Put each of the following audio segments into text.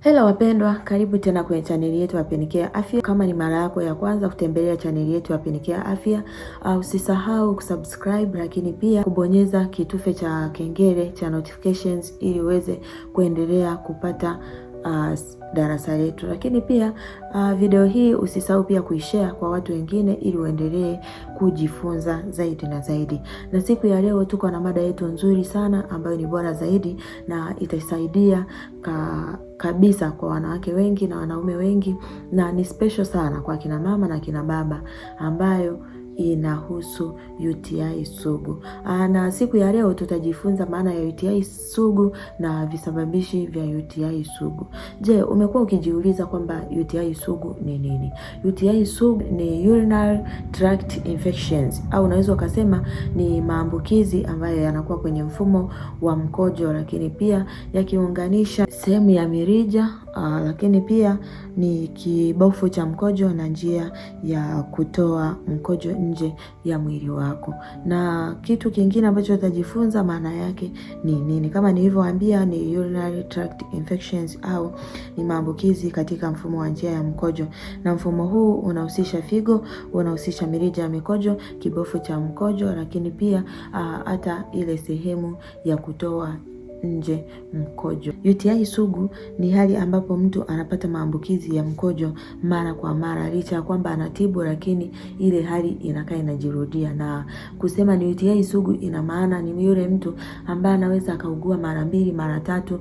Hello wapendwa, karibu tena kwenye chaneli yetu ya Penicare Afya. Kama ni mara yako ya kwanza kutembelea chaneli yetu ya Penicare Afya, usisahau kusubscribe, lakini pia kubonyeza kitufe cha kengele cha notifications ili uweze kuendelea kupata darasa letu. Lakini pia video hii usisahau pia kuishare kwa watu wengine ili uendelee kujifunza zaidi na zaidi. Na siku ya leo tuko na mada yetu nzuri sana ambayo ni bora zaidi na itasaidia kabisa kwa wanawake wengi na wanaume wengi, na ni special sana kwa kina mama na kina baba, ambayo inahusu UTI sugu. Na siku ya leo tutajifunza maana ya UTI sugu na visababishi vya UTI sugu. Je, umekuwa ukijiuliza kwamba UTI sugu ni nini? UTI sugu ni urinary tract infections, au unaweza ukasema ni maambukizi ambayo yanakuwa kwenye mfumo wa mkojo, lakini pia yakiunganisha sehemu ya mirija, lakini pia ni kibofu cha mkojo na njia ya kutoa mkojo nje ya mwili wako. Na kitu kingine ambacho utajifunza maana yake ni nini. Kama nilivyowaambia, ni urinary tract infections au ni maambukizi katika mfumo wa njia ya mkojo, na mfumo huu unahusisha figo, unahusisha mirija ya mikojo, kibofu cha mkojo, lakini pia hata ile sehemu ya kutoa nje mkojo. UTI sugu ni hali ambapo mtu anapata maambukizi ya mkojo mara kwa mara, licha ya kwamba anatibu, lakini ile hali inakaa inajirudia. Na kusema ni UTI sugu ina maana ni yule mtu ambaye anaweza akaugua mara 2 mara 3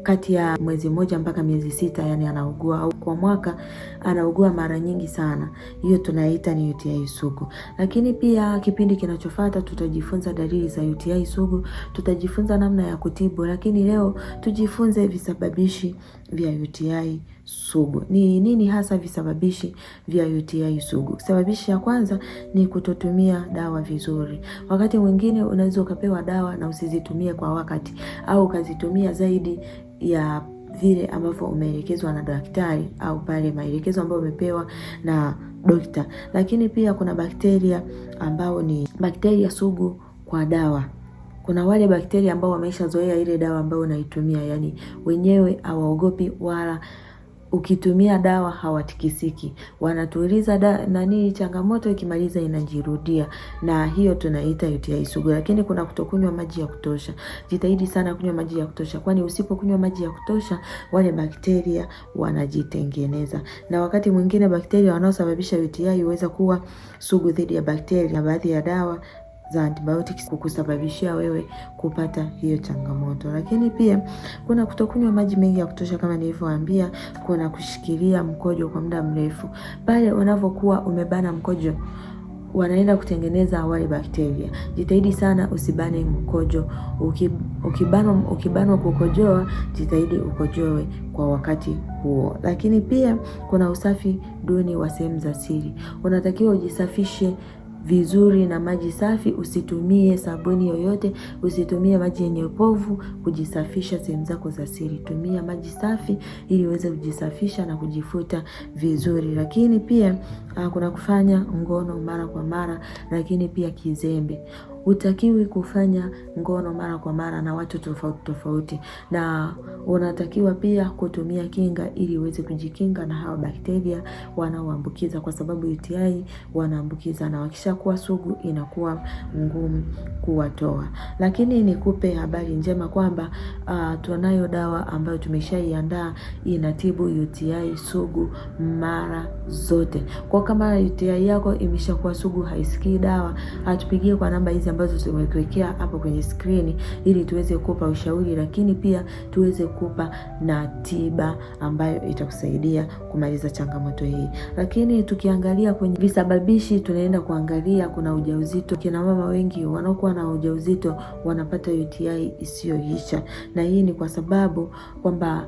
kati ya mwezi mmoja mpaka miezi 6, yani anaugua, au kwa mwaka anaugua mara nyingi sana. Hiyo tunaita ni UTI sugu. Lakini pia kipindi kinachofuata tutajifunza dalili za UTI sugu, tutajifunza namna ya kutibu, lakini leo tujifunze visababishi vya UTI sugu. Ni nini hasa visababishi vya UTI sugu? Sababishi ya kwanza ni kutotumia dawa vizuri. Wakati mwingine unaweza ukapewa dawa na usizitumie kwa wakati, au ukazitumia zaidi ya vile ambavyo umeelekezwa na daktari, au pale maelekezo ambayo umepewa na dokta. Lakini pia kuna bakteria ambao ni bakteria sugu kwa dawa. Kuna wale bakteria ambao wameshazoea ile dawa ambayo unaitumia, yani wenyewe hawaogopi, wala ukitumia dawa hawatikisiki, wanatuliza changamoto ikimaliza inajirudia, na hiyo tunaita UTI sugu. Lakini kuna kutokunywa maji ya kutosha. Jitahidi sana kunywa maji ya kutosha, kwani usipokunywa maji ya kutosha wale bakteria wanajitengeneza. Na wakati mwingine bakteria wanaosababisha UTI huweza kuwa sugu dhidi ya bakteria, na baadhi ya dawa za antibiotics kukusababishia wewe kupata hiyo changamoto. Lakini pia kuna kutokunywa maji mengi ya kutosha, kama nilivyowaambia. Kuna kushikilia mkojo kwa muda mrefu. Pale unavyokuwa umebana mkojo, wanaenda kutengeneza wale bakteria. Jitahidi sana usibane mkojo. Ukibanwa kukojoa, jitahidi ukojoe kwa wakati huo. Lakini pia kuna usafi duni wa sehemu za siri. Unatakiwa ujisafishe vizuri na maji safi. Usitumie sabuni yoyote, usitumie maji yenye povu kujisafisha sehemu zako za siri. Tumia maji safi ili uweze kujisafisha na kujifuta vizuri. Lakini pia kuna kufanya ngono mara kwa mara, lakini pia kizembe. Utakiwi kufanya ngono mara kwa mara na watu tofauti tofauti, na unatakiwa pia kutumia kinga ili uweze kujikinga na hawa bakteria wanaoambukiza, kwa sababu UTI wanaambukiza, na wakishakuwa sugu inakuwa ngumu kuwatoa. Lakini nikupe habari njema kwamba tunayo dawa ambayo tumeshaiandaa inatibu UTI sugu mara zote. Kwa kama UTI yako imeshakuwa sugu, haisikii dawa, atupigie kwa namba hizi ambazo tumekuwekea hapo kwenye screen ili tuweze kukupa ushauri, lakini pia tuweze kukupa na tiba ambayo itakusaidia kumaliza changamoto hii. Lakini tukiangalia kwenye visababishi, tunaenda kuangalia kuna ujauzito. Kina mama wengi wanaokuwa na ujauzito wanapata UTI isiyoisha, na hii ni kwa sababu kwamba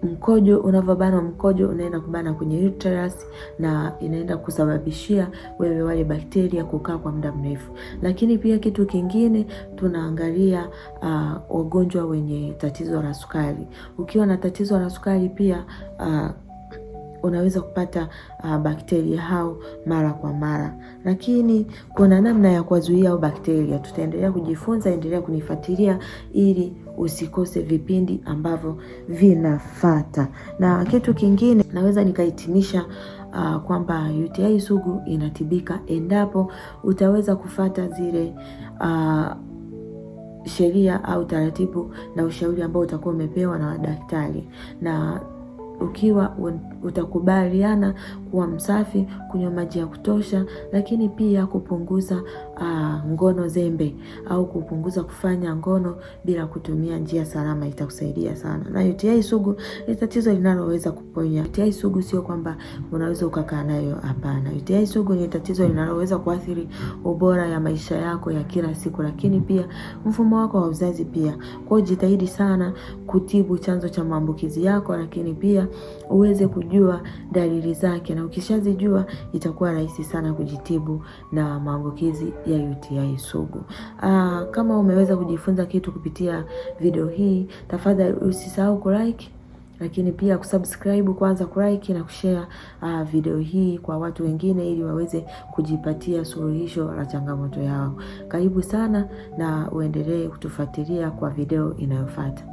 mkojo unavyobana, mkojo unaenda kubana kwenye uterus, na inaenda kusababishia wewe wale bakteria kukaa kwa muda mrefu. Lakini pia kitu kingine tunaangalia wagonjwa wenye tatizo la sukari. Ukiwa na tatizo la sukari pia unaweza kupata bakteria hao mara kwa mara. Lakini kuna namna ya kuwazuia hao bakteria. Tutaendelea kujifunza, endelea kunifuatilia ili usikose vipindi ambavyo vinafata. Na kitu kingine naweza nikahitimisha kwamba UTI sugu inatibika endapo utaweza kufata zile sheria au taratibu na ushauri ambao utakuwa umepewa na daktari, na ukiwa utakubaliana kuwa msafi, kunywa maji ya kutosha, lakini pia kupunguza ngono zembe au kupunguza kufanya ngono bila kutumia njia salama, itakusaidia sana. Na UTI sugu ni tatizo linaloweza kuponya. UTI sugu sio kwamba unaweza ukakaa nayo, hapana. UTI sugu ni tatizo linaloweza kuathiri ubora ya maisha yako ya kila siku, lakini pia mfumo wako wa uzazi pia. Kwa hiyo jitahidi sana kutibu chanzo cha maambukizi yako, lakini pia uweze kujua dalili zake, na ukishazijua itakuwa rahisi sana kujitibu na maambukizi ya UTI sugu. Kama umeweza kujifunza kitu kupitia video hii, tafadhali usisahau kulike, lakini pia kusubscribe, kwanza kulike na kushare video hii kwa watu wengine ili waweze kujipatia suluhisho la changamoto yao. Karibu sana na uendelee kutufuatilia kwa video inayofuata.